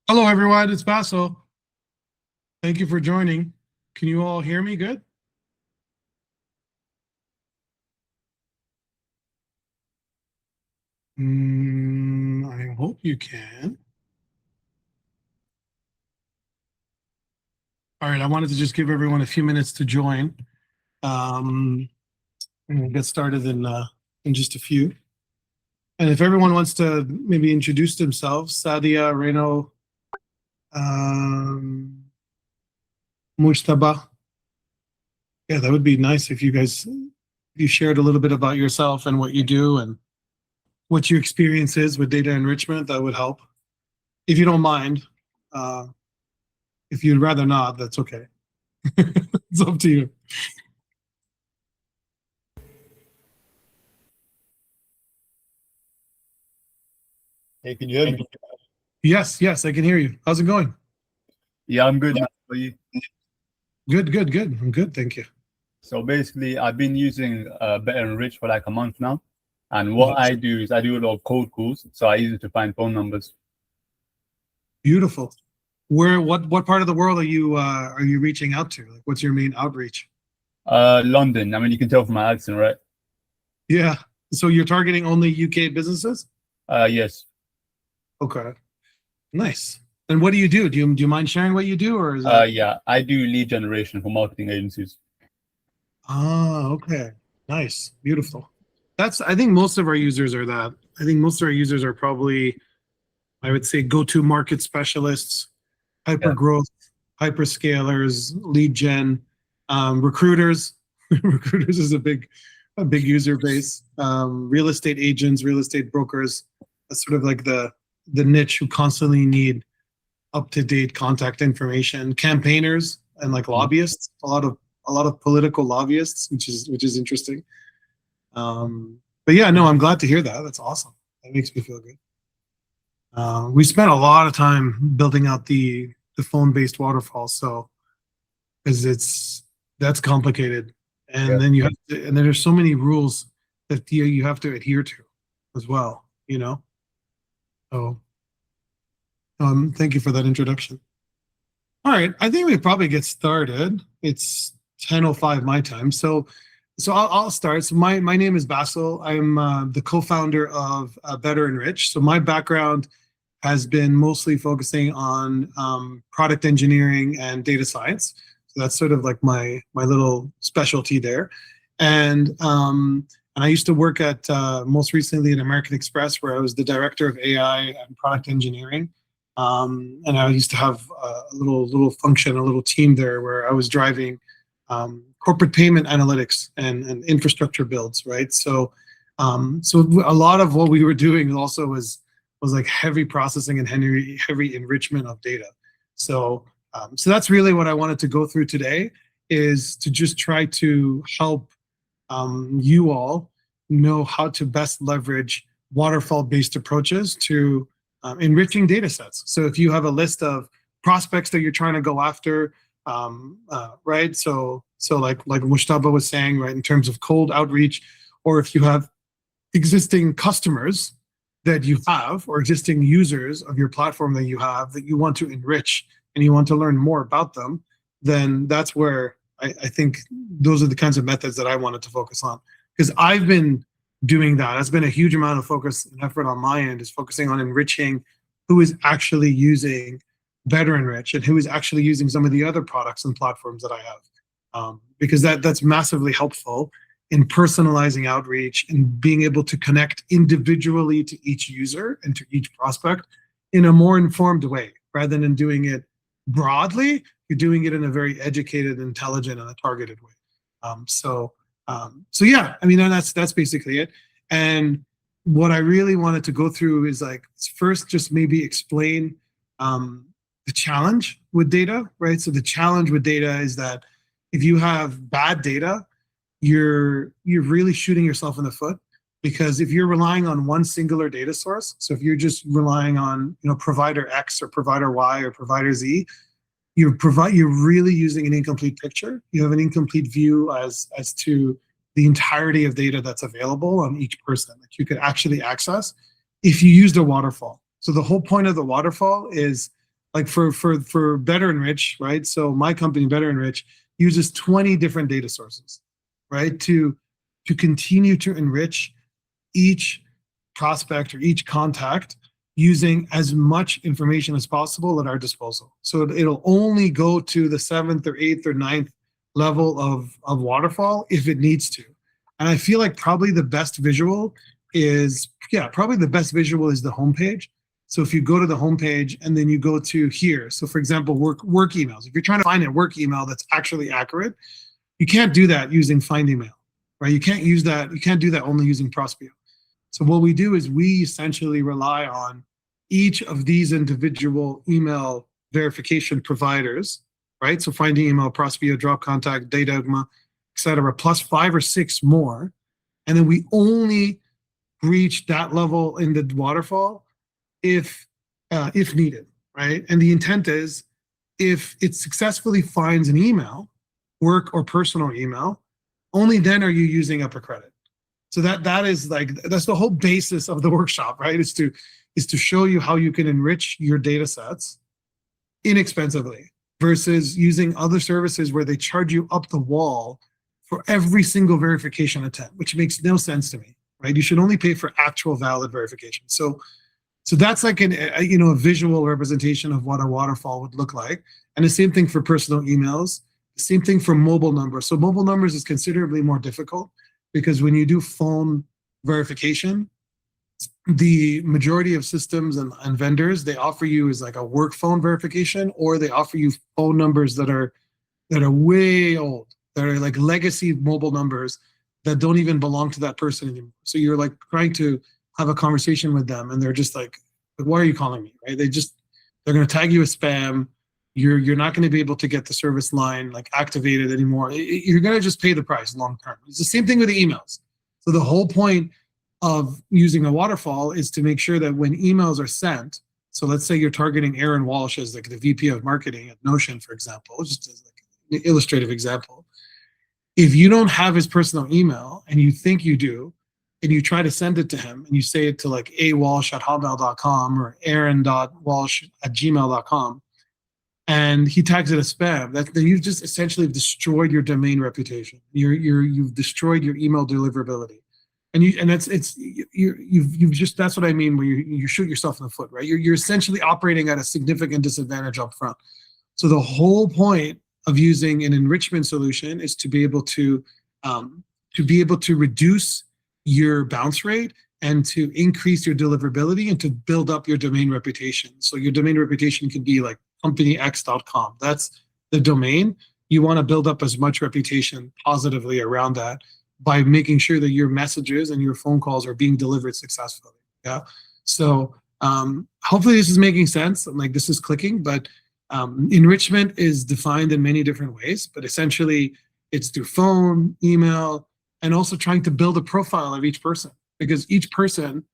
Hello, everyone. It's Basel. Thank you for joining. Can you all hear me good? I hope you can. All right, I wanted to just give everyone a few minutes to join. And we'll get started in just a few. And if everyone wants to maybe introduce themselves, Sadia, Reno, Mujtaba. Yeah, that would be nice if you shared a little bit about yourself and what you do and what your experience is with data enrichment. That would help. If you don't mind, uh, if you'd rather not, that's okay. It's up to you. Hey, can you hear me? Yes, I can hear you. How's it going? Yeah, I'm good. How are you? Good. I'm good, thank you. So basically, I've been using BetterEnrich for like a month now. And what I do is I do a lot of cold calls. So I use it to find phone numbers. Beautiful. What part of the world are you reaching out to? Like, what's your main outreach? London. I mean, you can tell from my accent, right? Yeah. So you're targeting only UK businesses? Yes. Okay. Nice. And what do you do? Do you mind sharing what you do, or is that... Yeah, I do lead generation for marketing agencies. Okay. Nice. Beautiful. I think most of our users are that. I think most of our users are probably, I would say, go-to market specialists, hyper growth, hyperscalers, lead gen, recruiters. Recruiters is a big user base. Real estate agents, real estate brokers. That's sort of like the niche who constantly need up-to-date contact information. Campaigners and like lobbyists. A lot of political lobbyists, which is interesting. But yeah, no, I'm glad to hear that. That's awesome. That makes me feel good. We spent a lot of time building out the phone-based waterfall, so because that's complicated, and then you have to, and then there's so many rules that you have to adhere to as well, you know. So, thank you for that introduction. All right, I think we probably get started. It's 10:05 my time, so I'll start. So my name is Basel. I'm the co-founder of BetterEnrich. So my background has been mostly focusing on product engineering and data science. So that's sort of like my little specialty there. And I used to work at most recently at American Express, where I was the director of AI and product engineering. And I used to have a little function, a little team there where I was driving corporate payment analytics and infrastructure builds, right? So a lot of what we were doing also was like heavy processing and heavy enrichment of data. So that's really what I wanted to go through today, is to just try to help you all know how to best leverage waterfall-based approaches to enriching data sets. So if you have a list of prospects that you're trying to go after, right? So like Mushtaba was saying, right, in terms of cold outreach, or if you have existing customers that you have, or existing users of your platform that you have that you want to enrich and you want to learn more about them, then that's where I think those are the kinds of methods that I wanted to focus on. Because I've been doing that. That's been a huge amount of focus and effort on my end, is focusing on enriching who is actually using BetterEnrich and who is actually using some of the other products and platforms that I have. Because that's massively helpful in personalizing outreach and being able to connect individually to each user and to each prospect in a more informed way, rather than doing it broadly. You're doing it in a very educated, intelligent, and a targeted way. So yeah, I mean, that's basically it. And what I really wanted to go through is like, first, just maybe explain the challenge with data, right? So the challenge with data is that if you have bad data, you're really shooting yourself in the foot, because if you're relying on one singular data source, so if you're just relying on, you know, provider X or provider Y or provider Z, you're really using an incomplete picture. You have an incomplete view as to the entirety of data that's available on each person that you could actually access if you used a waterfall. So the whole point of the waterfall is like for BetterEnrich, right? So my company, BetterEnrich, uses 20 different data sources, right? To continue to enrich each prospect or each contact using as much information as possible at our disposal. So it'll only go to the 7th or 8th or 9th level of waterfall if it needs to. And I feel like probably the best visual is the homepage. So if you go to the homepage and then you go to here, so for example, work emails. If you're trying to find a work email that's actually accurate, you can't do that using Find Email, right? You can't use that. You can't do that only using Prospeo. So what we do is we essentially rely on each of these individual email verification providers, right? So Finding Email, Prospeo, Drop Contact, Datagma, etc., plus 5 or 6 more, and then we only reach that level in the waterfall if needed, right? And the intent is if it successfully finds an email, work or personal email, only then are you using upper credit. So that is like, that's the whole basis of the workshop, right? Is to show you how you can enrich your data sets inexpensively versus using other services where they charge you up the wall for every single verification attempt, which makes no sense to me, right? You should only pay for actual valid verification. So that's like a visual representation of what a waterfall would look like. And the same thing for personal emails, the same thing for mobile numbers. So mobile numbers is considerably more difficult because when you do phone verification, the majority of systems and vendors, they offer you is like a work phone verification, or they offer you phone numbers that are way old, that are like legacy mobile numbers that don't even belong to that person anymore. So you're like trying to have a conversation with them and they're just like, why are you calling me, right? They're going to tag you as spam. You're not going to be able to get the service line like activated anymore. You're going to just pay the price long term. It's the same thing with the emails. So the whole point of using a waterfall is to make sure that when emails are sent, so let's say you're targeting Aaron Walsh as like the VP of marketing at Notion, for example, just as like an illustrative example. If you don't have his personal email and you think you do, and you try to send it to him and you say it to like awalsh@hotmail.com or aaron.walsh@gmail.com, and he tags it as spam, then you've just essentially destroyed your domain reputation. You've destroyed your email deliverability. That's what I mean when you shoot yourself in the foot, right? You're essentially operating at a significant disadvantage up front. So the whole point of using an enrichment solution is to be able to reduce your bounce rate and to increase your deliverability and to build up your domain reputation. So your domain reputation could be like companyx.com. That's the domain. You want to build up as much reputation positively around that by making sure that your messages and your phone calls are being delivered successfully. Yeah. So hopefully this is making sense. Like this is clicking, but enrichment is defined in many different ways, but essentially it's through phone, email, and also trying to build a profile of each person, because each person,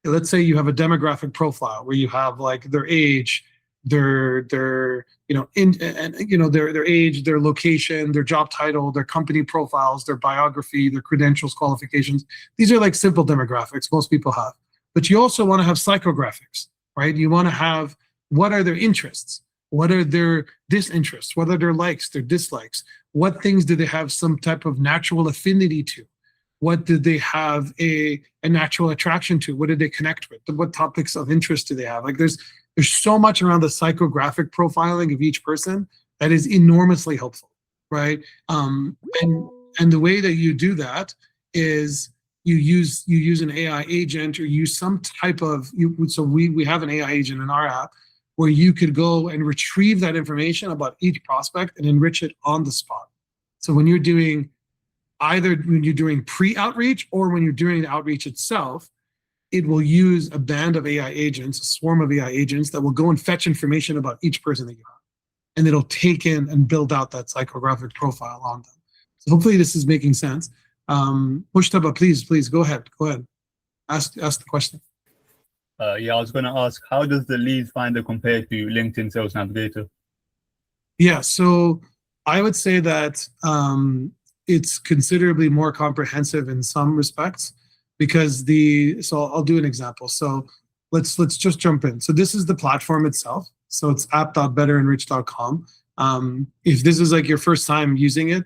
let's say you have a demographic profile where you have like their age, their age, their location, their job title, their company profiles, their biography, their credentials, qualifications. These are like simple demographics most people have. But you also want to have psychographics, right? You want to have what are their interests? What are their disinterests? What are their likes, their dislikes? What things do they have some type of natural affinity to? What did they have a natural attraction to? What did they connect with? What topics of interest do they have? Like there's so much around the psychographic profiling of each person that is enormously helpful, right? And the way that you do that is you use an AI agent or use some type of so we have an AI agent in our app where you could go and retrieve that information about each prospect and enrich it on the spot. So when you're doing pre-outreach or when you're doing the outreach itself, it will use a band of AI agents, a swarm of AI agents that will go and fetch information about each person that you have. And it'll take in and build out that psychographic profile on them. So hopefully this is making sense. Mushtaba, please go ahead. Ask the question. I was going to ask, how does the lead finder compare to LinkedIn Sales Navigator? Yeah, so I would say that it's considerably more comprehensive in some respects because so I'll do an example. So let's just jump in. So this is the platform itself. So it's app.betterenrich.com. If this is like your first time using it,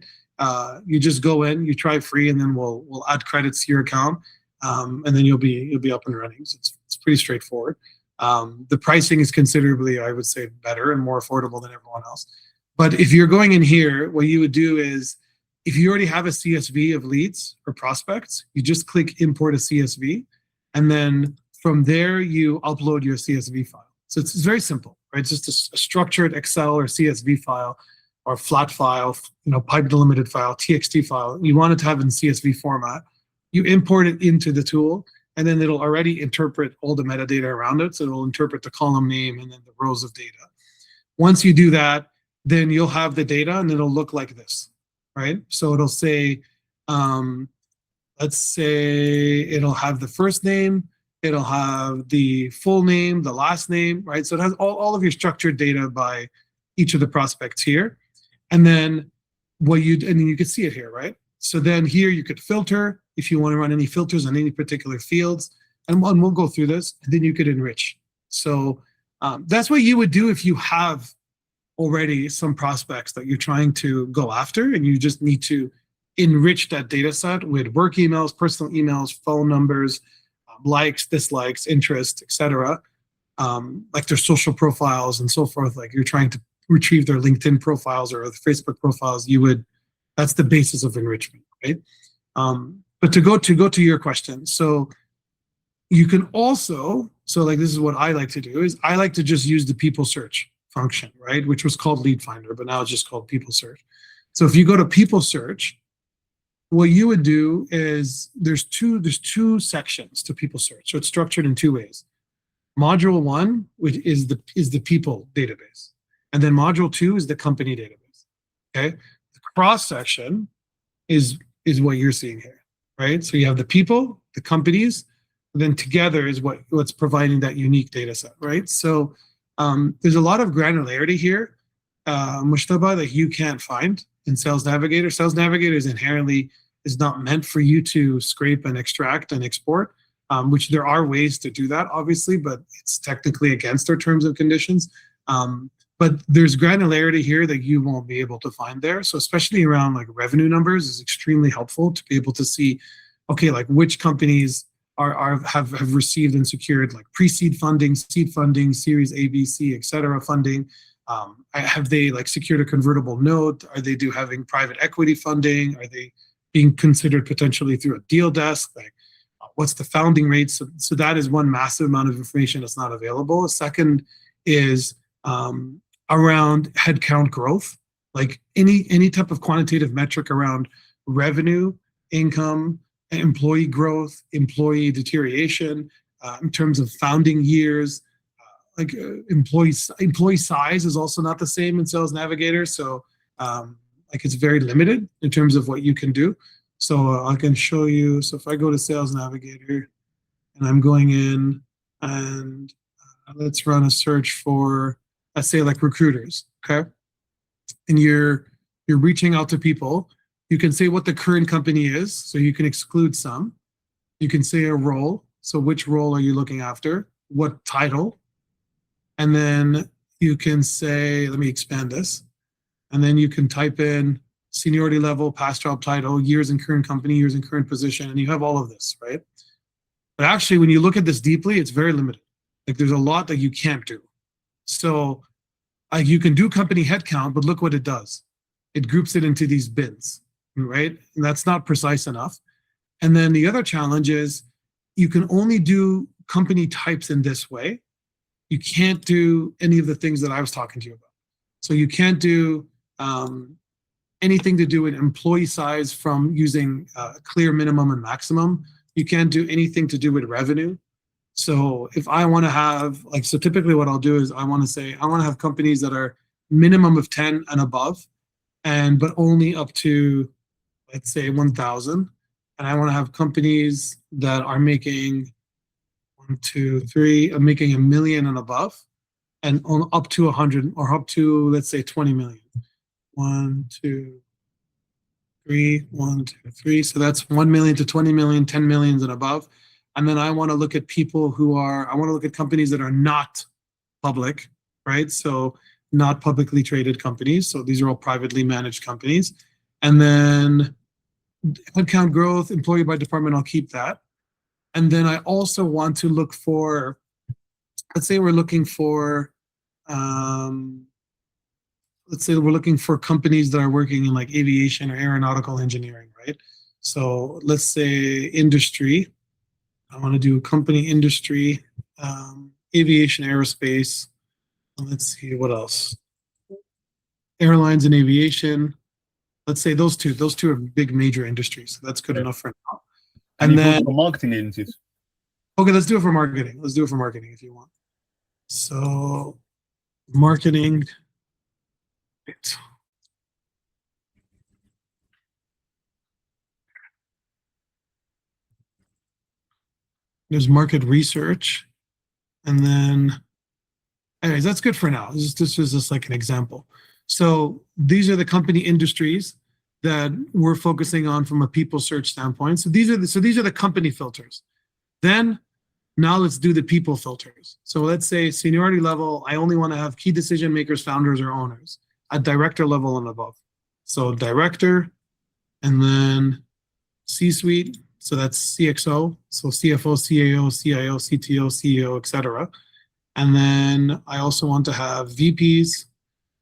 you just go in, you try free, and then we'll add credits to your account, and then you'll be up and running. So it's pretty straightforward. The pricing is considerably, I would say, better and more affordable than everyone else. But if you're going in here, what you would do is, if you already have a CSV of leads or prospects, you just click import a CSV, and then from there you upload your CSV file. So it's very simple, right? It's just a structured Excel or CSV file or flat file, pipe delimited file, TXT file. You want it to have in CSV format. You import it into the tool, and then it'll already interpret all the metadata around it. So it'll interpret the column name and then the rows of data. Once you do that, then you'll have the data, and it'll look like this, right? So it'll say, let's say it'll have the first name, it'll have the full name, the last name, right? So it has all of your structured data by each of the prospects here. And then and then you can see it here, right? So then here you could filter if you want to run any filters on any particular fields, and we'll go through this, and then you could enrich. So that's what you would do if you have already some prospects that you're trying to go after, and you just need to enrich that data set with work emails, personal emails, phone numbers, likes, dislikes, interests, etc. Like their social profiles and so forth. Like you're trying to retrieve their LinkedIn profiles or their Facebook profiles. That's the basis of enrichment, right? But to go to your question, so you can also, so like this is what I like to do, is I like to just use the people search function, right? Which was called Lead Finder, but now it's just called People Search. So if you go to People Search, what you would do is there's two sections to People Search. So it's structured in two ways. Module 1, which is the people database, and then module 2 is the company database. Okay, the cross section is what you're seeing here, right? So you have the people, the companies, and then together is what's providing that unique data set, right? So there's a lot of granularity here, Mushtaba, that you can't find in Sales Navigator. Sales Navigator is not meant for you to scrape and extract and export, which there are ways to do that, obviously, but it's technically against our terms and conditions. But there's granularity here that you won't be able to find there. So especially around like revenue numbers is extremely helpful to be able to see, okay, like which companies have received and secured like pre-seed funding, seed funding, Series A, B, C, etc. funding. Have they like secured a convertible note? Are they having private equity funding? Are they being considered potentially through a deal desk? Like, what's the founding rate? So that is one massive amount of information that's not available. A second is around headcount growth, like any type of quantitative metric around revenue, income, employee growth, employee deterioration, in terms of founding years, like employee size is also not the same in Sales Navigator. So like it's very limited in terms of what you can do. So I can show you. So if I go to Sales Navigator and I'm going in and let's run a search for, let's say like recruiters, okay? And you're reaching out to people. You can say what the current company is, so you can exclude some. You can say a role, so which role are you looking after? What title? And then you can say, let me expand this. And then you can type in seniority level, past job title, years in current company, years in current position, and you have all of this, right? But actually, when you look at this deeply, it's very limited. Like there's a lot that you can't do. So you can do company headcount, but look what it does. It groups it into these bins, right? And that's not precise enough. And then the other challenge is you can only do company types in this way. You can't do any of the things that I was talking to you about. So you can't do anything to do with employee size from using clear minimum and maximum. You can't do anything to do with revenue. So if I want to have, like, so typically what I'll do is I want to say, I want to have companies that are minimum of 10 and above, but only up to, let's say 1,000. And I want to have companies that are making making $1 million and above, and up to 100 or up to, let's say 20 million. 1, 2, 3, 1, 2, 3. So that's 1 million to 20 million, 10 millions and above. And then I want to look at people I want to look at companies that are not public, right? So not publicly traded companies. So these are all privately managed companies. And then headcount growth, employee by department, I'll keep that. And then I also want to look for, let's say we're looking for, let's say we're looking for companies that are working in like aviation or aeronautical engineering, right? So let's say industry. I want to do company industry, aviation, aerospace. And let's see what else. Airlines and aviation. Let's say those two. Those two are big major industries. So that's good enough for now. And then for marketing agencies. Okay, let's do it for marketing. Let's do it for marketing if you want. So marketing. Right. There's market research. And then, anyways, that's good for now. This is just like an example. So these are the company industries that we're focusing on from a people search standpoint. So these are the company filters. Then now let's do the people filters. So let's say seniority level, I only want to have key decision makers, founders, or owners at director level and above. So director, and then C-suite. So that's CXO, so CFO, CAO, CIO, CTO, CEO, etc. And then I also want to have VPs,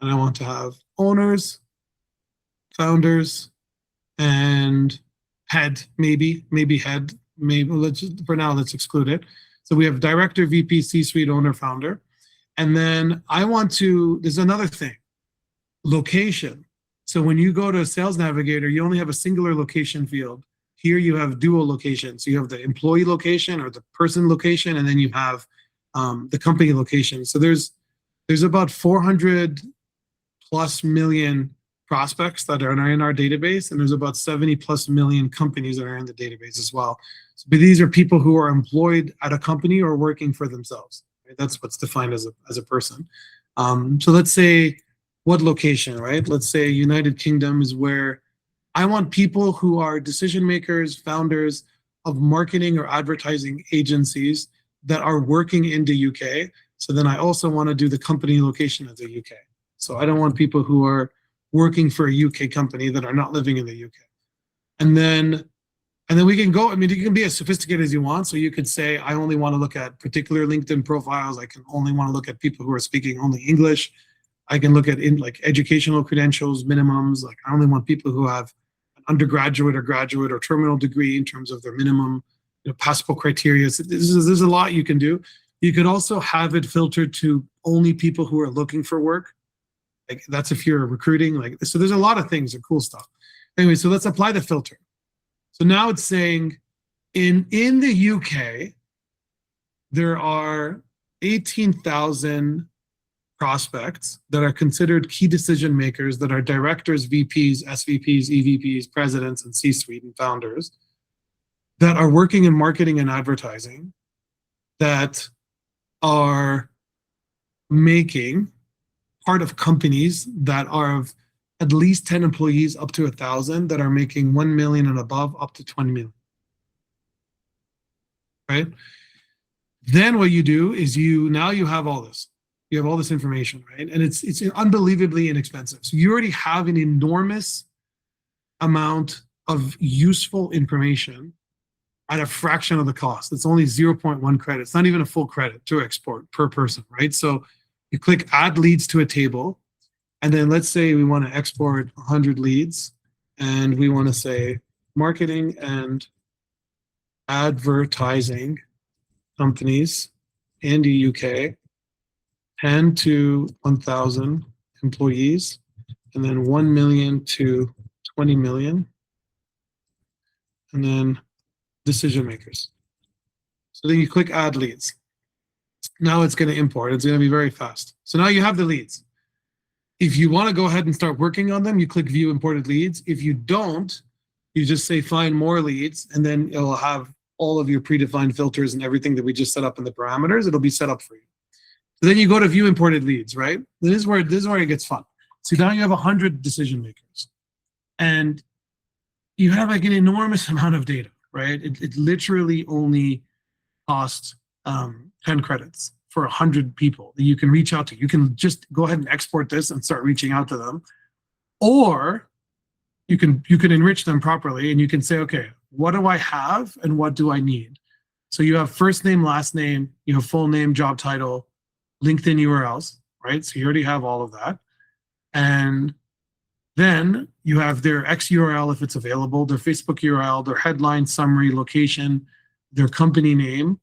and I want to have owners, founders, and head, maybe head, for now, let's exclude it. So we have director, VP, C-suite, owner, founder. And then I want to, there's another thing, location. So when you go to Sales Navigator, you only have a singular location field. Here you have dual locations. So you have the employee location or the person location, and then you have the company location. So there's about 400 plus million prospects that are in our database, and there's about 70 plus million companies that are in the database as well. So, but these are people who are employed at a company or working for themselves. Right? That's what's defined as a person. So let's say what location, right? Let's say United Kingdom is where I want people who are decision makers, founders of marketing or advertising agencies that are working in the UK. So then I also want to do the company location of the UK. So I don't want people who are working for a UK company that are not living in the UK. And then we can go, I mean, you can be as sophisticated as you want. So you could say, I only want to look at particular LinkedIn profiles. I can only want to look at people who are speaking only English. I can look at like educational credentials, minimums. Like I only want people who have an undergraduate or graduate or terminal degree in terms of their minimum, passable criteria. So there's a lot you can do. You could also have it filtered to only people who are looking for work. Like that's if you're recruiting, like, so there's a lot of things, cool stuff. Anyway, so let's apply the filter. So now it's saying in the UK, there are 18,000 prospects that are considered key decision makers that are directors, VPs, SVPs, EVPs, presidents, and C-suite and founders that are working in marketing and advertising that are making part of companies that are of at least 10 employees up to 1,000 that are making 1 million and above up to 20 million. Right? Then what you do is you have all this. You have all this information, right? And it's unbelievably inexpensive. So you already have an enormous amount of useful information at a fraction of the cost. It's only 0.1 credit. It's not even a full credit to export per person, right? So you click add leads to a table, and then let's say we want to export 100 leads, and we want to say marketing and advertising companies in the UK, 10 to 1,000 employees, and then 1 million to 20 million, and then decision makers. So then you click add leads. Now it's going to import. It's going to be very fast. So now you have the leads. If you want to go ahead and start working on them, you click view imported leads. If you don't, you just say find more leads, and then it'll have all of your predefined filters and everything that we just set up in the parameters. It'll be set up for you. So then you go to view imported leads, right? This is where it gets fun. So now you have 100 decision makers, and you have like an enormous amount of data, right? It literally only costs 10 credits for 100 people that you can reach out to. You can just go ahead and export this and start reaching out to them. Or you can enrich them properly, and you can say, okay, what do I have and what do I need? So you have first name, last name, you have full name, job title, LinkedIn URLs, right? So you already have all of that. And then you have their X URL if it's available, their Facebook URL, their headline, summary, location, their company name,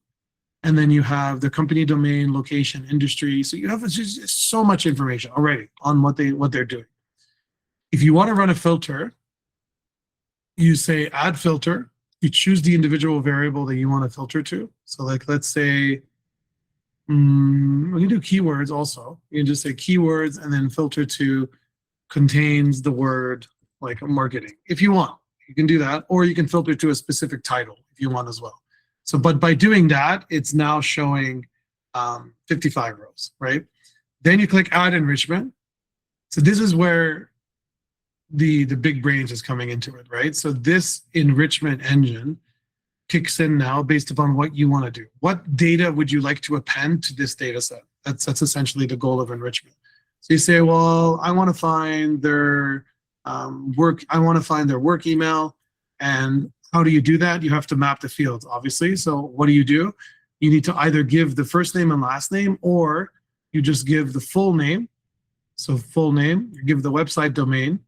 and then you have their company domain, location, industry. So you have just so much information already on what they're doing. If you want to run a filter, you say add filter. You choose the individual variable that you want to filter to. So like, let's say, we can do keywords also. You can just say keywords and then filter to contains the word like marketing. If you want, you can do that, or you can filter to a specific title if you want as well. So, but by doing that, it's now showing 55 rows, right? Then you click add enrichment. So this is where the big brains is coming into it, right? So this enrichment engine kicks in now based upon what you want to do. What data would you like to append to this data set? That's essentially the goal of enrichment. So you say, well, I want to find their work email. And how do you do that? You have to map the fields, obviously. So what do? You need to either give the first name and last name, or you just give the full name. So full name, you give the website domain,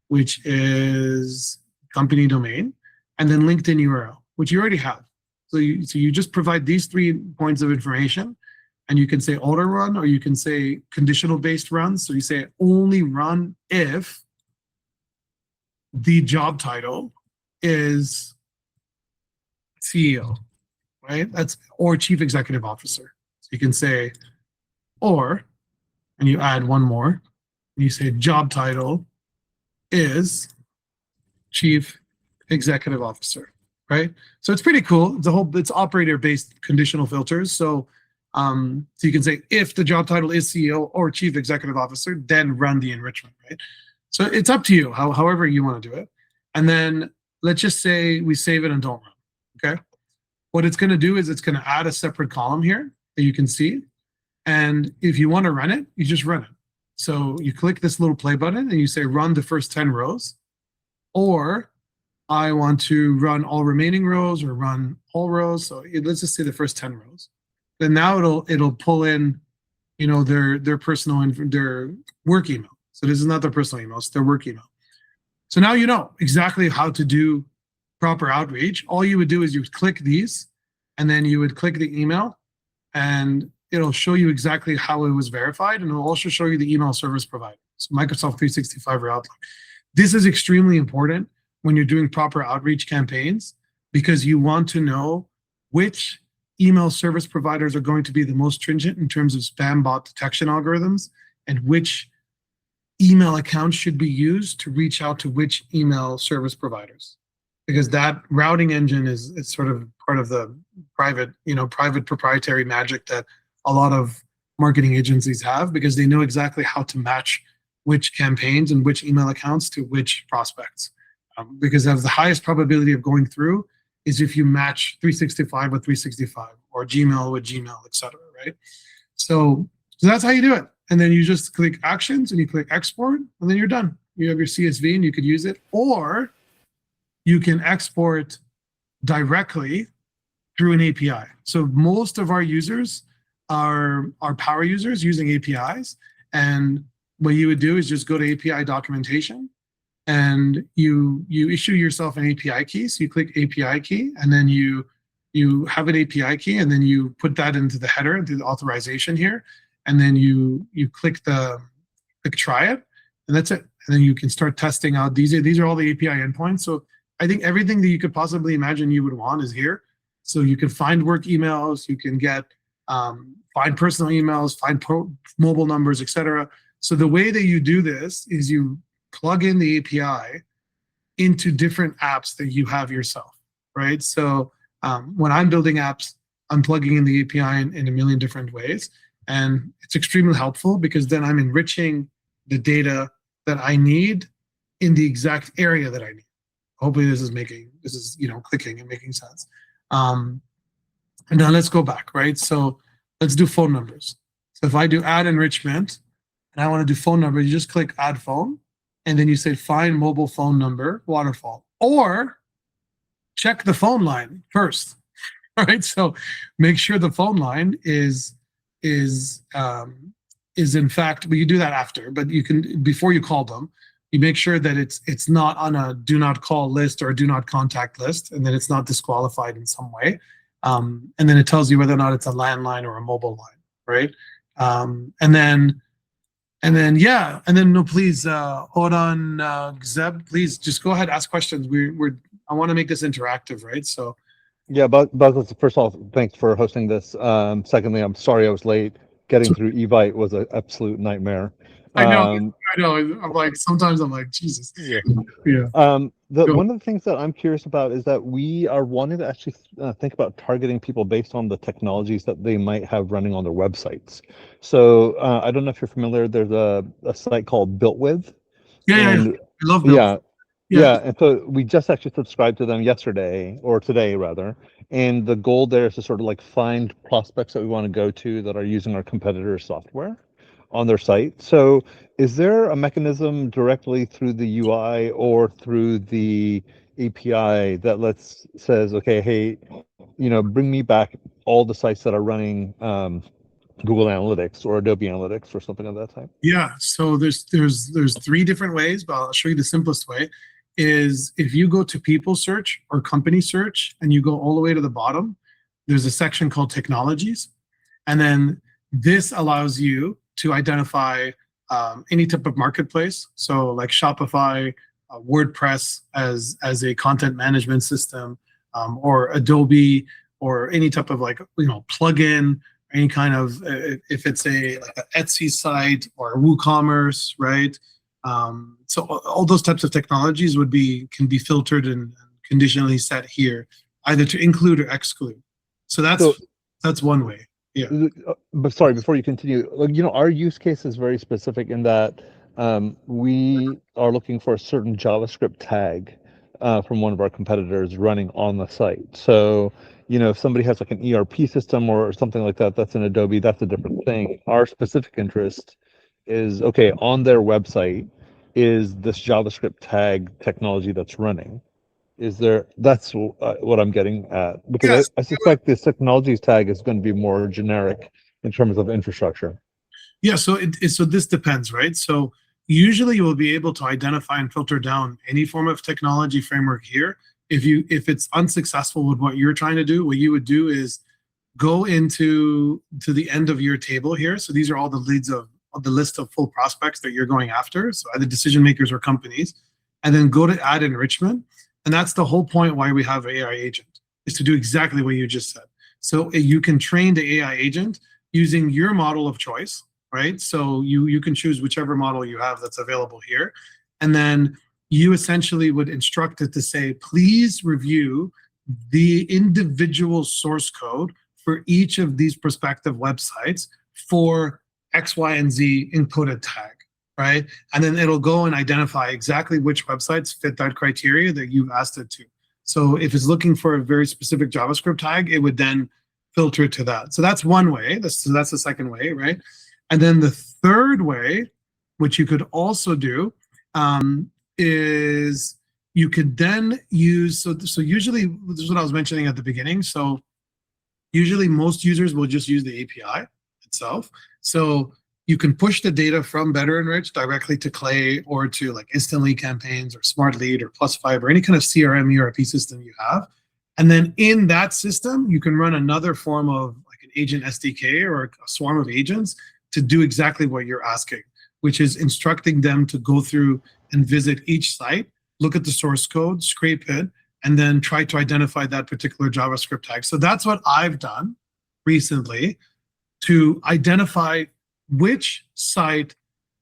which is company domain, and then LinkedIn URL, which you already have. So you just provide these 3 points of information, and you can say auto run, or you can say conditional based run. So you say only run if the job title is CEO, right? Or chief executive officer. So you can say or, and you add one more, and you say job title is chief executive officer, right? So it's pretty cool. It's operator-based conditional filters. So you can say if the job title is CEO or chief executive officer, then run the enrichment, right? So it's up to you, however you want to do it. And then let's just say we save it and don't run, okay? What it's going to do is it's going to add a separate column here that you can see. And if you want to run it, you just run it. So you click this little play button and you say run the first 10 rows, or I want to run all remaining rows or run all rows. So let's just say the first 10 rows. Then now it'll pull in, their personal and their work email. So this is not their personal email, it's their work email. So now you know exactly how to do proper outreach. All you would do is you would click these, and then you would click the email, and it'll show you exactly how it was verified, and it'll also show you the email service provider. So Microsoft 365 or Outlook. This is extremely important when you're doing proper outreach campaigns, because you want to know which email service providers are going to be the most stringent in terms of spam bot detection algorithms, and which email accounts should be used to reach out to which email service providers. Because that routing engine is sort of part of the private proprietary magic that a lot of marketing agencies have, because they know exactly how to match which campaigns and which email accounts to which prospects. Because of the highest probability of going through is if you match 365 with 365 or Gmail with Gmail, etc. Right? So that's how you do it. And then you just click actions and you click export, and then you're done. You have your CSV and you could use it, or you can export directly through an API. So most of our users are power users using APIs. And what you would do is just go to API documentation, and you issue yourself an API key. So you click API key, and then you have an API key, and then you put that into the header, into the authorization here, and then you click try it, and that's it. And then you can start testing out. These are all the API endpoints. So I think everything that you could possibly imagine you would want is here. So you can find work emails, you can get find personal emails, find mobile numbers, etc. So the way that you do this is you plug in the API into different apps that you have yourself, right? So when I'm building apps, I'm plugging in the API in a million different ways. And it's extremely helpful, because then I'm enriching the data that I need in the exact area that I need. Hopefully this is clicking and making sense. And now let's go back, right? So let's do phone numbers. So if I do add enrichment and I want to do phone number, you just click add phone, and then you say find mobile phone number waterfall, or check the phone line first. All right, so make sure the phone line is in fact, but you do that after, but you can, before you call them, you make sure that it's not on a do not call list or do not contact list, and then it's not disqualified in some way. And then it tells you whether or not it's a landline or a mobile line, right? And then no, please, hold on, Zeb, please just go ahead, ask questions. I want to make this interactive, right? So. Yeah, but first of all, thanks for hosting this. Secondly, I'm sorry I was late. Getting through Evite was an absolute nightmare. I know. I'm like, sometimes I'm like, Jesus. Yeah. Yeah. One of the things that I'm curious about is that we are wanting to actually think about targeting people based on the technologies that they might have running on their websites. So I don't know if you're familiar. There's a site called BuiltWith. Yeah. I love Built. Yeah, and so we just actually subscribed to them yesterday, or today rather, and the goal there is to sort of like find prospects that we want to go to that are using our competitor software on their site. So is there a mechanism directly through the UI or through the API that says, okay, hey, bring me back all the sites that are running Google Analytics or Adobe Analytics or something of that type? Yeah, so there's 3 different ways, but I'll show you the simplest way. Is if you go to people search or company search and you go all the way to the bottom, there's a section called technologies. And then this allows you to identify any type of marketplace. So like Shopify, WordPress as a content management system, or Adobe, or any type of like, plugin, any kind of, if it's like an Etsy site or a WooCommerce, right? So all those types of technologies can be filtered and conditionally set here, either to include or exclude. So that's one way. Yeah. But sorry, before you continue, our use case is very specific in that we are looking for a certain JavaScript tag from one of our competitors running on the site. So, if somebody has like an ERP system or something like that, that's in Adobe, that's a different thing. Our specific interest is, okay, on their website, is this JavaScript tag technology that's running? That's what I'm getting at, because Yes. I suspect this technologies tag is going to be more generic in terms of infrastructure. Yeah, so this depends, right? So usually you will be able to identify and filter down any form of technology framework here. If it's unsuccessful with what you're trying to do, what you would do is go to the end of your table here. So these are all the leads of the list of full prospects that you're going after, so either decision makers or companies, and then go to add enrichment. And that's the whole point why we have AI agent, is to do exactly what you just said. So you can train the AI agent using your model of choice, right? So you can choose whichever model you have that's available here. And then you essentially would instruct it to say, please review the individual source code for each of these prospective websites for X, Y, and Z encoded tag, right? And then it'll go and identify exactly which websites fit that criteria that you've asked it to. So if it's looking for a very specific JavaScript tag, it would then filter it to that. So that's one way. That's the second way, right? And then the third way, which you could also do, is you could then use, so usually, this is what I was mentioning at the beginning. So usually most users will just use the API itself. So you can push the data from BetterEnrich directly to Clay or to like Instant Lead Campaigns or Smart Lead or Plus5 or any kind of CRM ERP system you have. And then in that system, you can run another form of like an agent SDK or a swarm of agents to do exactly what you're asking, which is instructing them to go through and visit each site, look at the source code, scrape it, and then try to identify that particular JavaScript tag. So that's what I've done recently to identify which site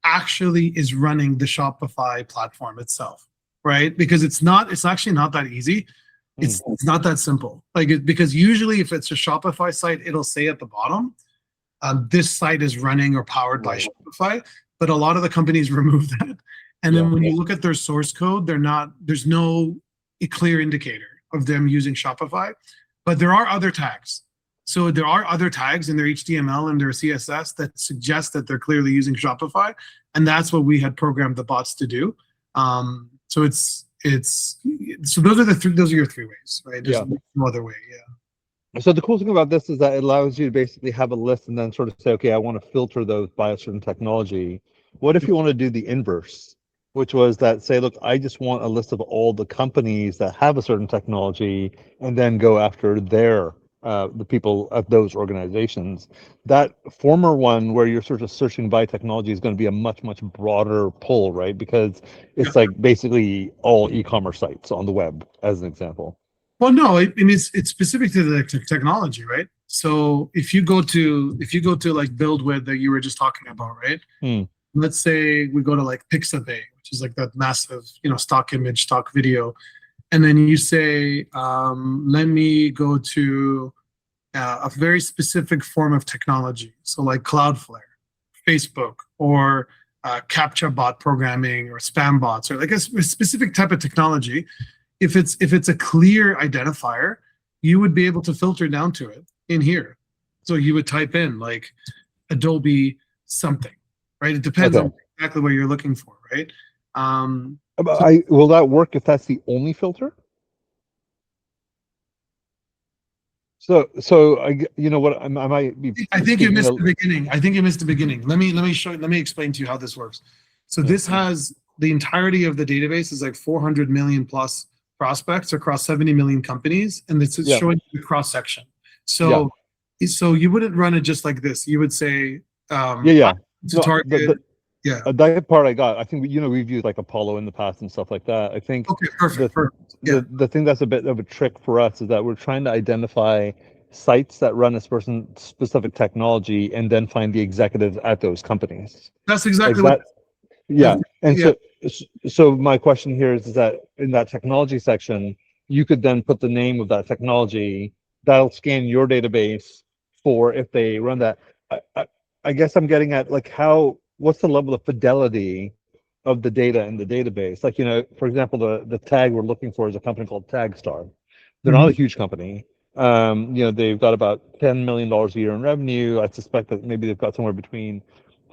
actually is running the Shopify platform itself, right? Because it's actually not that easy. It's not that simple. Because usually if it's a Shopify site, it'll say at the bottom, this site is running or powered by Shopify, but a lot of the companies remove that. And then when you look at their source code, there's no clear indicator of them using Shopify, but there are other tags. So there are other tags in their HTML and their CSS that suggest that they're clearly using Shopify, and that's what we had programmed the bots to do. So so those are your three ways, right? There's no other way. Yeah. So the cool thing about this is that it allows you to basically have a list and then sort of say, okay, I want to filter those by a certain technology. What if you want to do the inverse, which was that say, look, I just want a list of all the companies that have a certain technology and then go after the people at those organizations. That former one where you're sort of searching by technology is going to be a much, much broader pull, right? Because it's like basically all e-commerce sites on the web, as an example. Well, no, it's specific to the technology, right? So if you go to like build with that you were just talking about, right? Let's say we go to like Pixabay, which is like that massive, stock image, stock video, and then you say, let me go to a very specific form of technology, so like Cloudflare, Facebook, or CAPTCHA bot programming, or spam bots, or like a specific type of technology. If it's a clear identifier, you would be able to filter down to it in here. So you would type in like Adobe something, right? It depends on exactly what you're looking for, right? Will that work if that's the only filter? So you know what, I might be. I think you missed the beginning. Let me explain to you how this works. So this has the entirety of the database is like 400 million plus prospects across 70 million companies, and it's showing the cross section. So you wouldn't run it just like this. You would say, to target. That part I got. I think we've used like Apollo in the past and stuff like that. I think perfect. The thing that's a bit of a trick for us is that we're trying to identify sites that run a specific technology and then find the executives at those companies. That's exactly what. So my question here is that in that technology section, you could then put the name of that technology that'll scan your database for if they run that. I guess I'm getting at like what's the level of fidelity of the data in the database? Like, for example, the tag we're looking for is a company called Tagstar. They're not a huge company. They've got about $10 million a year in revenue. I suspect that maybe they've got somewhere between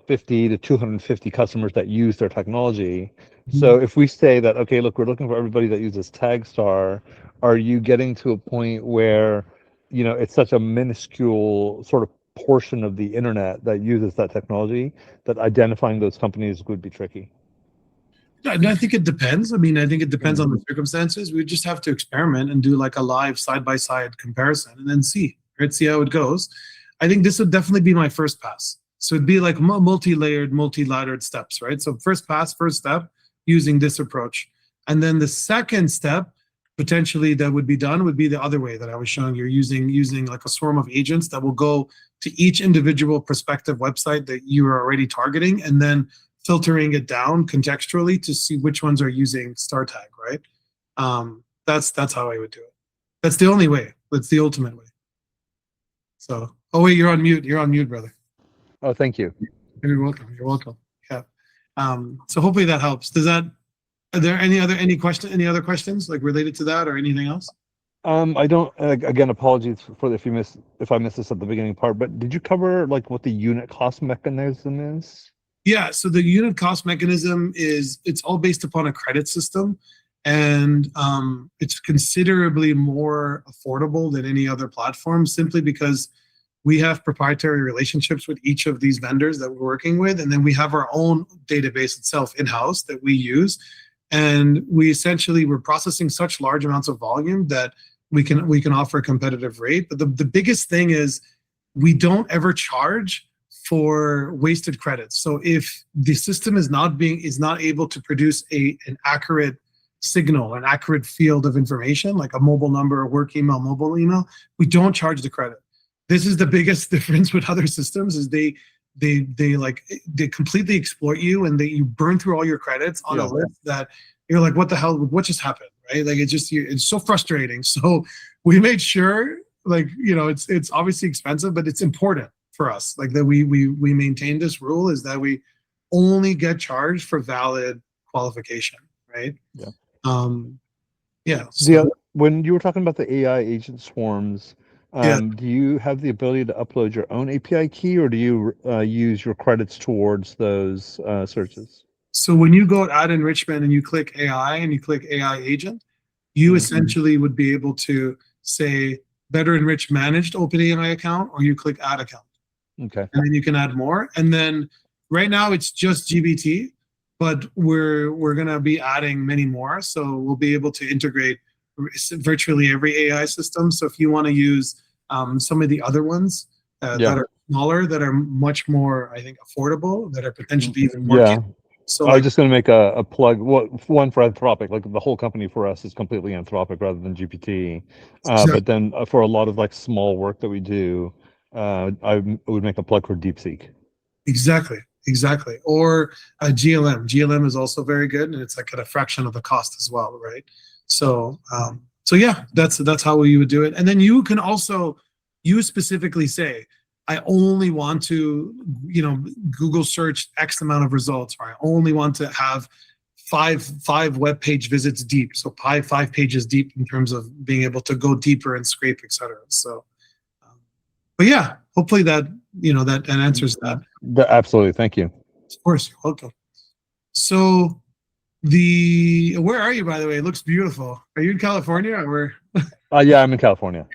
50 to 250 customers that use their technology. So if we say that, okay, look, we're looking for everybody that uses Tagstar, are you getting to a point where, it's such a minuscule sort of portion of the internet that uses that technology that identifying those companies would be tricky? I think it depends. I think it depends on the circumstances. We just have to experiment and do like a live side-by-side comparison and then see how it goes. I think this would definitely be my first pass. So it'd be like multi-layered, multi-laddered steps, right? So first step, using this approach. And then the second step, potentially that would be done, would be the other way that I was showing you, using like a swarm of agents that will go to each individual prospective website that you are already targeting, and then filtering it down contextually to see which ones are using StarTag, right? That's how I would do it. That's the only way. That's the ultimate way. So, oh wait, you're on mute. You're on mute, brother. Oh, thank you. You're welcome. Yeah. So hopefully that helps. Are there any other questions like related to that or anything else? I don't. Again, apologies for if I missed this at the beginning part. But did you cover like what the unit cost mechanism is? Yeah. So the unit cost mechanism it's all based upon a credit system, and it's considerably more affordable than any other platform, simply because we have proprietary relationships with each of these vendors that we're working with, and then we have our own database itself in-house that we use, and we're processing such large amounts of volume that we can offer a competitive rate. But the biggest thing is we don't ever charge for wasted credits. So if the system is not able to produce an accurate signal, an accurate field of information, like a mobile number, a work email, mobile email, we don't charge the credit. This is the biggest difference with other systems, is they completely exploit you, and you burn through all your credits on a list that you're like, what the hell, what just happened, right? Like it's so frustrating. So we made sure, it's obviously expensive, but it's important for us, like that we maintain this rule, is that we only get charged for valid qualification, right? Yeah. So, when you were talking about the AI agent swarms, Yeah. Do you have the ability to upload your own API key, or do you use your credits towards those searches? So when you go add enrichment and you click AI and you click AI agent, you Mhm. essentially would be able to say BetterEnrich managed OpenAI account, or you click add account. Okay. And then you can add more. And then right now it's just GBT, but we're gonna be adding many more. So we'll be able to integrate virtually every AI system. So if you want to use some of the other ones Yeah. that are smaller, that are much more, I think, affordable, that are potentially even more. Yeah. So I was like, just going to make a plug. One for Anthropic, like the whole company for us is completely Anthropic rather than GPT. But then for a lot of like small work that we do, I would make a plug for DeepSeek. exactly. Or GLM. GLM is also very good, and it's like at a fraction of the cost as well, right? So so yeah, that's how you would do it. And then you can also, you specifically say, I only want to, Google search X amount of results, or I only want to have five web page visits deep. So five pages deep in terms of being able to go deeper and scrape, etc. So, but yeah, hopefully that that answers that. Absolutely. Thank you. Of course, you're welcome. So where are you, by the way? It looks beautiful. Are you in California or where? Yeah, I'm in California.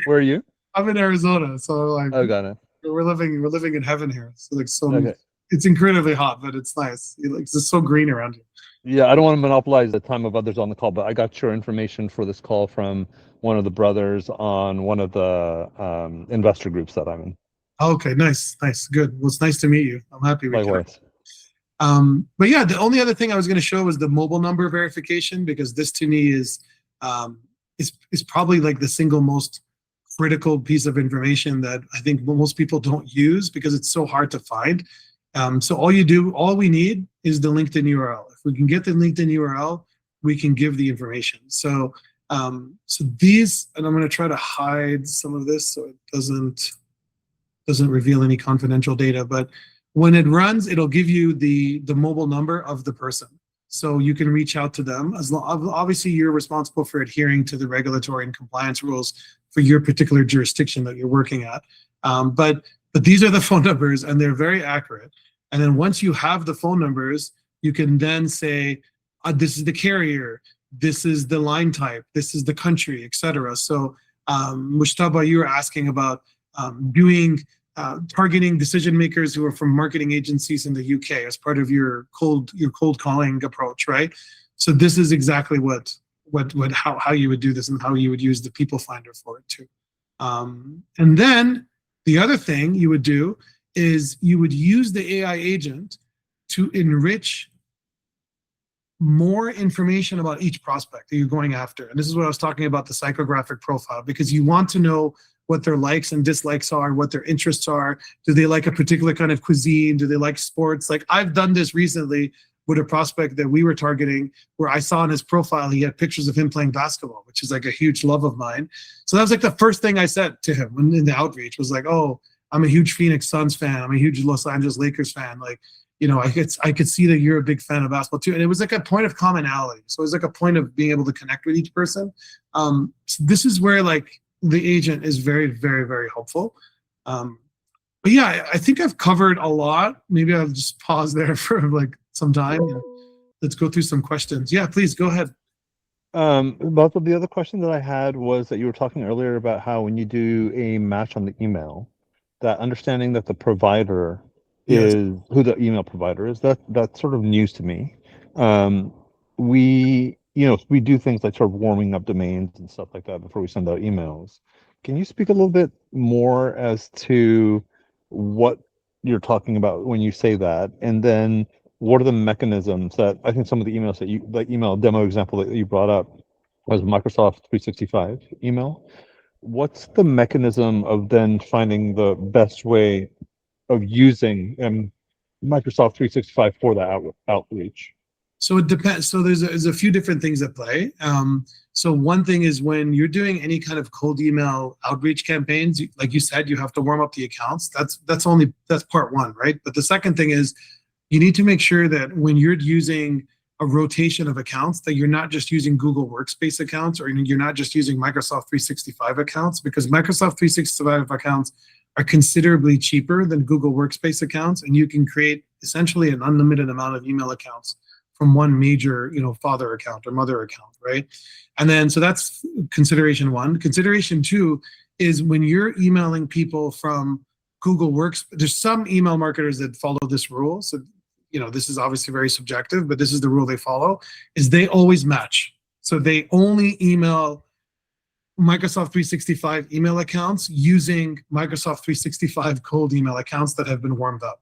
Where are you? I'm in Arizona, so like Oh, got it. we're living in heaven here. So like Okay. it's incredibly hot, but it's nice. It's just so green around you. Yeah, I don't want to monopolize the time of others on the call, but I got your information for this call from one of the brothers on one of the investor groups that I'm in. Okay, nice, good. Well, it's nice to meet you. I'm happy we Likewise. But yeah, the only other thing I was going to show was the mobile number verification, because this to me is probably like the single most critical piece of information that I think most people don't use because it's so hard to find. So all we need is the LinkedIn URL. If we can get the LinkedIn URL, we can give the information. So these, and I'm going to try to hide some of this so it doesn't reveal any confidential data, but when it runs, it'll give you the mobile number of the person. So you can reach out to them. Obviously, you're responsible for adhering to the regulatory and compliance rules for your particular jurisdiction that you're working at. But these are the phone numbers, and they're very accurate. And then once you have the phone numbers, you can then say, this is the carrier, this is the line type, this is the country, etc. So Mushtaba, you were asking about targeting decision makers who are from marketing agencies in the UK as part of your cold calling approach, right? So this is exactly how you would do this and how you would use the people finder for it too. And then the other thing you would do is you would use the AI agent to enrich more information about each prospect that you're going after. And this is what I was talking about, the psychographic profile, because you want to know what their likes and dislikes are, what their interests are. Do they like a particular kind of cuisine? Do they like sports? Like I've done this recently with a prospect that we were targeting, where I saw in his profile, he had pictures of him playing basketball, which is like a huge love of mine. So that was like the first thing I said to him in the outreach was like, oh, I'm a huge Phoenix Suns fan. I'm a huge Los Angeles Lakers fan. Like, I could see that you're a big fan of basketball too. And it was like a point of commonality. So it was like a point of being able to connect with each person. So this is where like the agent is very, very, very helpful. But yeah, I think I've covered a lot. Maybe I'll just pause there for like some time. Let's go through some questions. Yeah, please go ahead. Both of the other question that I had was that you were talking earlier about how when you do a match on the email, that understanding that the provider Yes. is who the email provider is, that's sort of news to me. We do things like sort of warming up domains and stuff like that before we send out emails. Can you speak a little bit more as to what you're talking about when you say that, and then what are the mechanisms that I think some of the emails that the email demo example that you brought up was Microsoft 365 email. What's the mechanism of then finding the best way of using Microsoft 365 for that outreach? So it depends. So there's a few different things at play. So one thing is when you're doing any kind of cold email outreach campaigns, like you said, you have to warm up the accounts. That's part one, right? But the second thing is you need to make sure that when you're using a rotation of accounts, that you're not just using Google Workspace accounts, or you're not just using Microsoft 365 accounts, because Microsoft 365 accounts are considerably cheaper than Google Workspace accounts, and you can create essentially an unlimited amount of email accounts from one major, father account or mother account, right? And then, so that's consideration one. Consideration two is when you're emailing people from Google Works, there's some email marketers that follow this rule. So, this is obviously very subjective, but this is the rule they follow, is they always match. So they only email Microsoft 365 email accounts using Microsoft 365 cold email accounts that have been warmed up.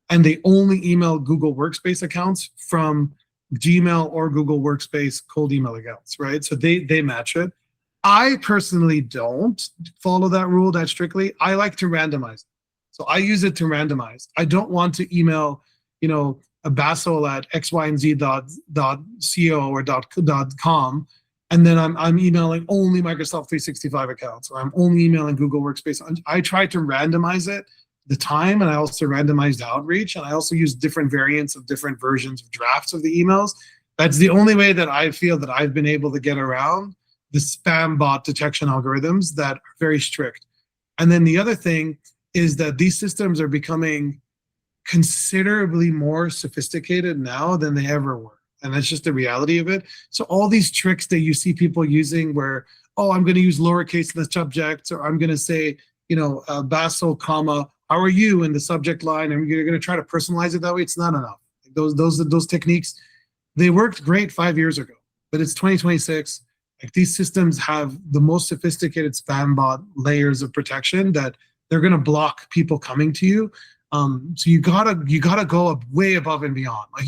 And they only email Google Workspace accounts from Gmail or Google Workspace cold email accounts, right? So they match it. I personally don't follow that rule that strictly. I like to randomize. So I use it to randomize. I don't want to email, a Basel at xyz.co or .com, and then I'm emailing only Microsoft 365 accounts, or I'm only emailing Google Workspace. I try to randomize it, the time, and I also randomize the outreach, and I also use different variants of different versions of drafts of the emails. That's the only way that I feel that I've been able to get around the spam bot detection algorithms that are very strict. And then the other thing is that these systems are becoming considerably more sophisticated now than they ever were. And that's just the reality of it. So all these tricks that you see people using where, I'm going to use lowercase in the subject, or I'm going to say, Basel, comma, how are you in the subject line, and you're going to try to personalize it that way, it's not enough. Those techniques, they worked great 5 years ago, but it's 2026. Like, these systems have the most sophisticated spam bot layers of protection that they're going to block people coming to you. So you gotta go up way above and beyond. Like,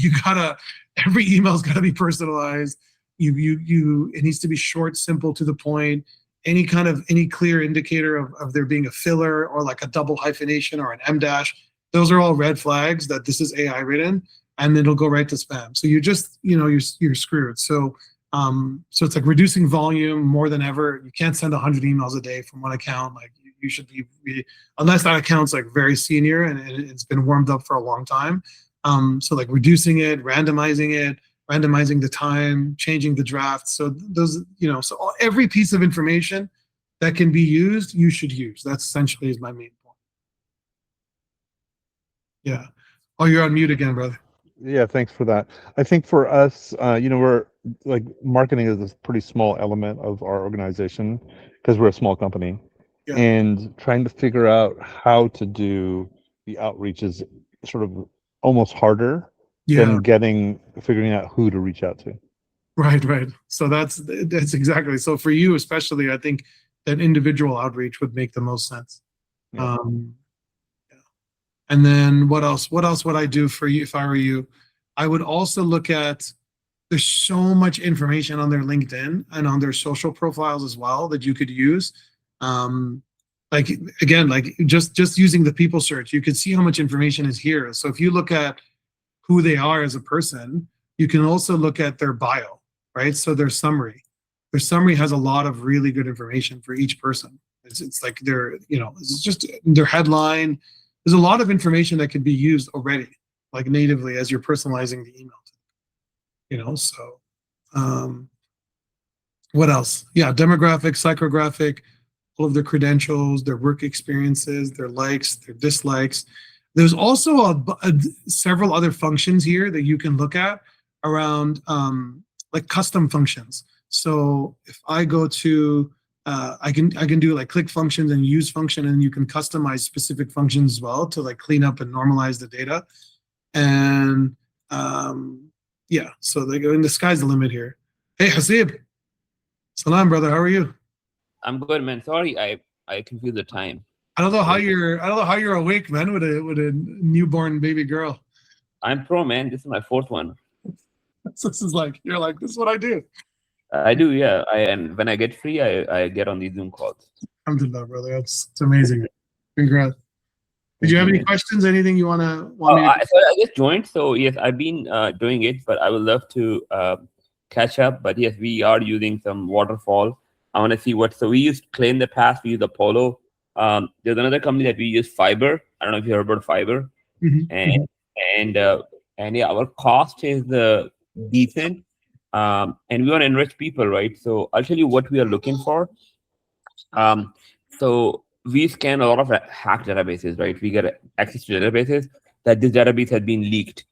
every email's gotta be personalized. It needs to be short, simple, to the point. Any clear indicator of there being a filler or like a double hyphenation or an M dash, those are all red flags that this is AI written, and it'll go right to spam. So you just, you're screwed. So it's like reducing volume more than ever. You can't send 100 emails a day from one account. Like, you should be, unless that account's like very senior and it's been warmed up for a long time. So like reducing it, randomizing the time, changing the draft. So those, every piece of information that can be used, you should use. That's essentially is my main point. Yeah. Oh, you're on mute again, brother. Yeah, thanks for that. I think for us, we're like, marketing is a pretty small element of our organization because we're a small company. Yeah. And trying to figure out how to do the outreach is sort of almost harder than figuring out who to reach out to. Right. So that's exactly. So for you especially, I think that individual outreach would make the most sense. Yeah. And then what else would I do for you if I were you? I would also look at, there's so much information on their LinkedIn and on their social profiles as well that you could use. Like just using the people search, you could see how much information is here. So if you look at who they are as a person, you can also look at their bio, right? So their summary has a lot of really good information for each person. It's like it's just their headline. There's a lot of information that can be used already, like natively, as you're personalizing the email. So what else? Yeah, demographic, psychographic, all of their credentials, their work experiences, their likes, their dislikes. There's also several other functions here that you can look at around like custom functions. So if I go to, I can do like click functions and use function, and you can customize specific functions as well to like clean up and normalize the data. And so they go, and the sky's the limit here. Hey, Hasib. Salam, brother. How are you? I'm good, man. Sorry, I confused the time. I don't know how you're awake, man, with a newborn baby girl. I'm pro, man. This is my fourth one. So this is like, you're like, this is what I do. I do, yeah. And when I get free, I get on these Zoom calls. Alhamdulillah, brother. It's amazing. Congrats. Did you have any questions? Anything you want me to? So I just joined. So yes, I've been doing it, but I would love to catch up. But yes, we are using some waterfall. I want to see so we used Clay in the past. We used Apollo. There's another company that we use, Fiber. I don't know if you heard about Fiber. Mm-hmm. And yeah, our cost is the decent, and we want to enrich people, right? So I'll tell you what we are looking for. So we scan a lot of hacked databases, right? We get access to databases that this database has been leaked.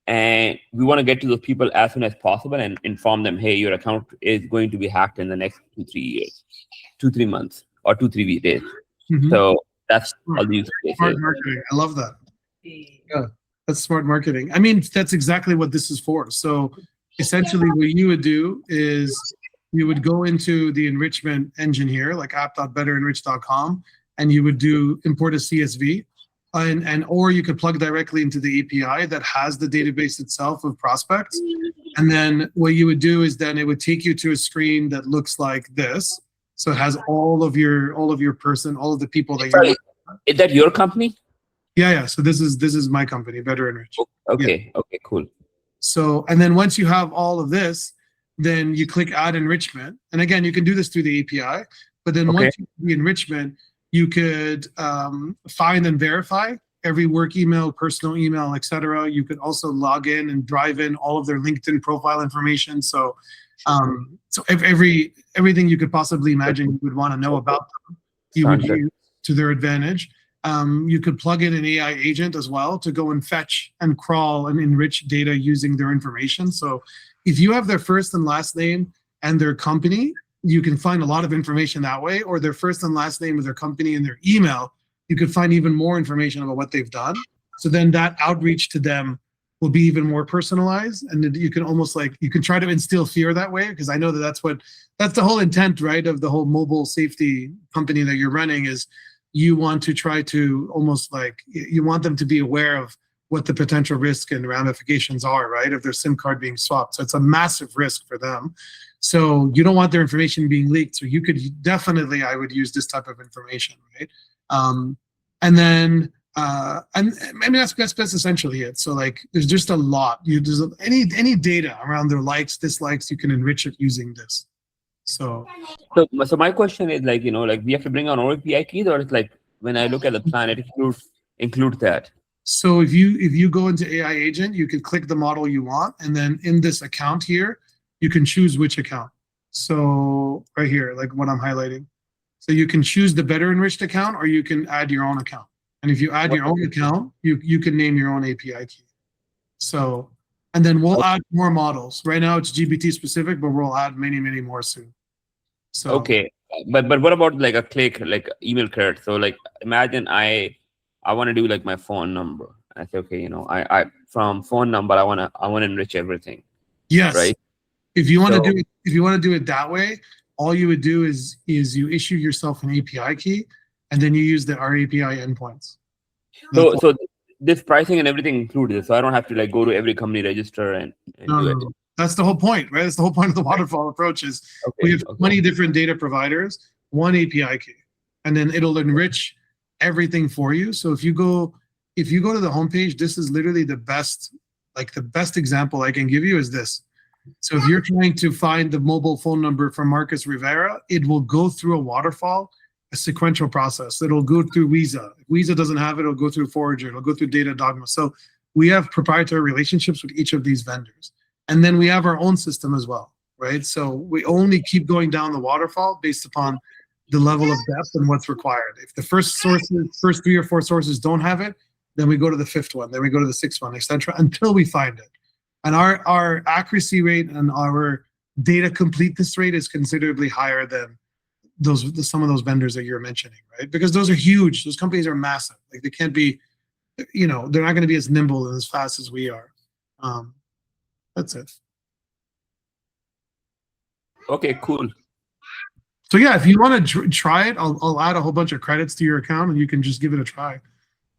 And we want to get to those people as soon as possible and inform them, hey, your account is going to be hacked in the next 2-3 months, or 2-3 days. Mhm. So that's all the use Smart cases. marketing. I love that. Yeah, that's smart marketing. I mean, that's exactly what this is for. So essentially what you would do is you would go into the enrichment engine here, like app.betterenrich.com, and you would do import a CSV, or you could plug directly into the API that has the database itself of prospects. And then what you would do is then it would take you to a screen that looks like this. So it has all of your person, all of the people that Sorry, you. is that your company? Yeah. So this is my company, BetterEnrich. Okay. Okay, cool. So, and then once you have all of this, then you click add enrichment. And again, you can do this through the API, but then once you do the enrichment, you could find and verify every work email, personal email, etc. You could also log in and drive in all of their LinkedIn profile information. So, everything you could possibly imagine you would want to know about them, you would use to their advantage. You could plug in an AI agent as well to go and fetch and crawl and enrich data using their information. So if you have their first and last name and their company, you can find a lot of information that way, or their first and last name of their company and their email, you could find even more information about what they've done. So then that outreach to them will be even more personalized, and you can almost you can try to instill fear that way, because I know that's the whole intent, right, of the whole mobile safety company that you're running is you want to try to almost you want them to be aware of what the potential risk and ramifications are, right, of their SIM card being swapped. So it's a massive risk for them. So you don't want their information being leaked. So you could definitely, I would use this type of information, right? And then, and I mean, that's essentially it. So there's just a lot. There's any data around their likes, dislikes, you can enrich it using this. So my question is we have to bring on our API keys, or it's when I look at the plan, it includes that. So if you go into AI agent, you could click the model you want, and then in this account here, you can choose which account. So right here, like what I'm highlighting. So you can choose the BetterEnriched account, or you can add your own account. And if you add your own account, you can name your own API key. So, and then we'll add more models. Right now it's GPT specific, but we'll add many, many more soon. So okay, but what about a click, email credit? So imagine I want to do my phone number. I say, okay, I from phone number I want to enrich everything. Yes. Right. If you want to do it that way, all you would do is you issue yourself an API key, and then you use our API endpoints. So this pricing and everything included, so I don't have to go to every company register and do it. That's the whole point, right? That's the whole point of the waterfall approach is we have 20 different data providers, one API key, and then it'll enrich everything for you. So if you go to the homepage, this is literally the best example I can give you is this. So if you're trying to find the mobile phone number from Marcus Rivera, it will go through a waterfall, a sequential process. It'll go through Visa. If Visa doesn't have it, it'll go through Forager. It'll go through Data Dogma. So we have proprietary relationships with each of these vendors. And then we have our own system as well, right? So we only keep going down the waterfall based upon the level of depth and what's required. If the first 3 or 4 sources don't have it, then we go to the 5th one, then we go to the 6th one, etc., until we find it. And our accuracy rate and our data completeness rate is considerably higher than some of those vendors that you're mentioning, right? Because those are huge. Those companies are massive. They can't be, they're not going to be as nimble and as fast as we are. That's it. Okay, cool. So yeah, if you want to try it, I'll add a whole bunch of credits to your account, and you can just give it a try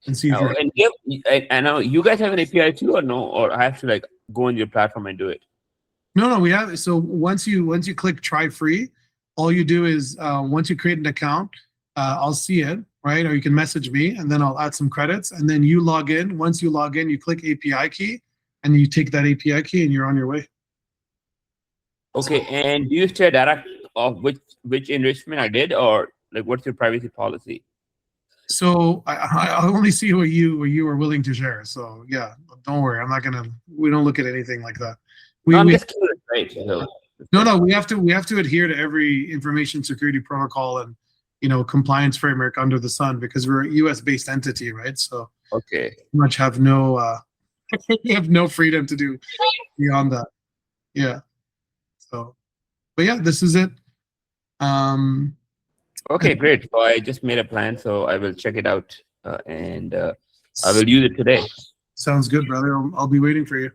and see if you're. I know you guys have an API too, or no? Or I have to go on your platform and do it? No, we have. So once you click try free, all you do is once you create an account, I'll see it, right? Or you can message me, and then I'll add some credits, and then you log in. Once you log in, you click API key, and you take that API key, and you're on your way. Okay, and do you share data of which enrichment I did, or what's your privacy policy? So I only see what you are willing to share. So yeah, don't worry. We don't look at anything like that. We, No, I'm we just curious, right? So, no, we have to adhere to every information security protocol and compliance framework under the sun because we're a US based entity, right? So okay. pretty much have no we have no freedom to do beyond that. Yeah. So, but yeah, this is it. Okay, great. So I just made a plan, so I will check it out and I will use it today. Sounds good, brother. I'll be waiting for you.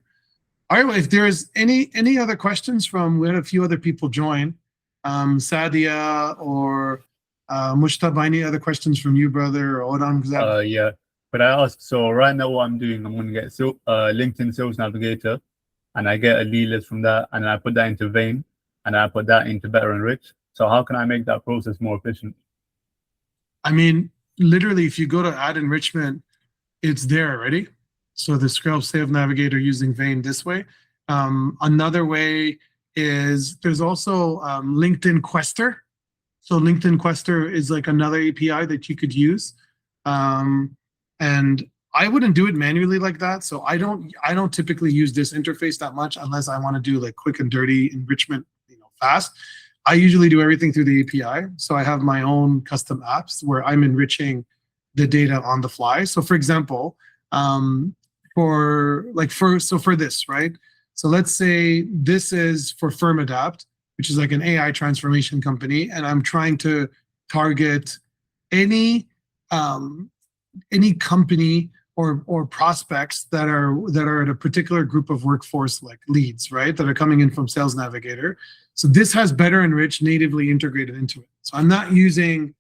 All right. Well, if there's any other questions we had a few other people join, Sadia or Mushtaba, any other questions from you, brother, or Odam? Yeah. But I ask, so right now what I'm doing, I'm going to get LinkedIn Sales Navigator, and I get a lead list from that, and I put that into Vein, and I put that into BetterEnrich. So how can I make that process more efficient? I mean, literally, if you go to add enrichment, it's there already. So the Scrub Sales Navigator using Vein this way. Another way is there's also LinkedIn Quester. So LinkedIn Quester is like another API that you could use. And I wouldn't do it manually like that. So I don't typically use this interface that much unless I want to do like quick and dirty enrichment, fast. I usually do everything through the API. So I have my own custom apps where I'm enriching the data on the fly. So for example, for this, right? So let's say this is for FirmAdapt, which is like an AI transformation company, and I'm trying to target any company or prospects that are at a particular group of workforce like leads, right? That are coming in from Sales Navigator. So this has BetterEnrich natively integrated into it. So I'm not using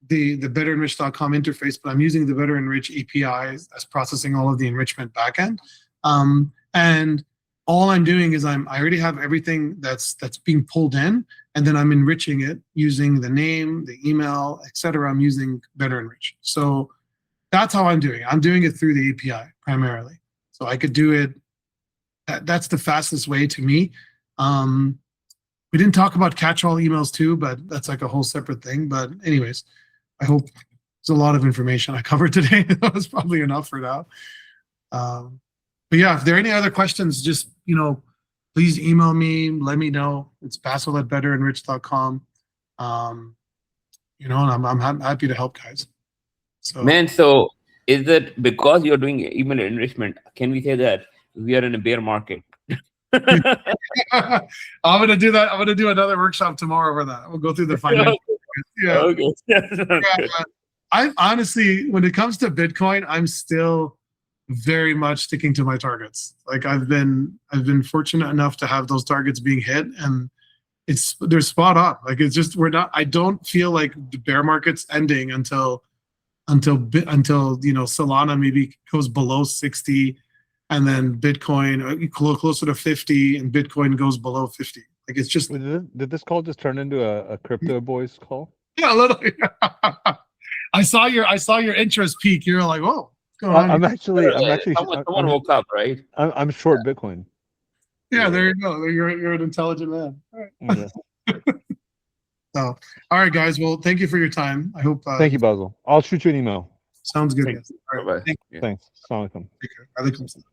the betterenrich.com interface, but I'm using the BetterEnrich API as processing all of the enrichment backend. And all I'm doing is I already have everything that's being pulled in, and then I'm enriching it using the name, the email, etc. I'm using BetterEnrich. So that's how I'm doing it. I'm doing it through the API primarily. So I could do it. That's the fastest way to me. We didn't talk about catch-all emails too, but that's like a whole separate thing. But anyways, I hope there's a lot of information I covered today. That was probably enough for now. But yeah, if there are any other questions, just, please email me, let me know. It's Basel@betterenrich.com. And I'm happy to help, guys. So Man, so is it because you're doing email enrichment? Can we say that we are in a bear market? I'm gonna do that. I'm gonna do another workshop tomorrow for that. We'll go through the financial. Yeah. Okay. I honestly, when it comes to Bitcoin, I'm still very much sticking to my targets. Like I've been fortunate enough to have those targets being hit, and they're spot on. Like it's just I don't feel like the bear market's ending until Solana maybe goes below 60, and then Bitcoin closer to 50, and Bitcoin goes below 50. Like it's just. Did this call just turn into a crypto boys call? Yeah, a little. I saw your interest peak. You're like, whoa, what's going on? I'm actually someone woke up, right? I'm short Bitcoin. Yeah, there you go. You're an intelligent man. All right. Yeah. So, all right, guys. Well, thank you for your time. I hope. Thank you, Basel. I'll shoot you an email. Sounds good. Thanks. Guys. All right. Bye-bye. Thank you. Thanks. Assalamu alaikum. Take care. Alaikum salam.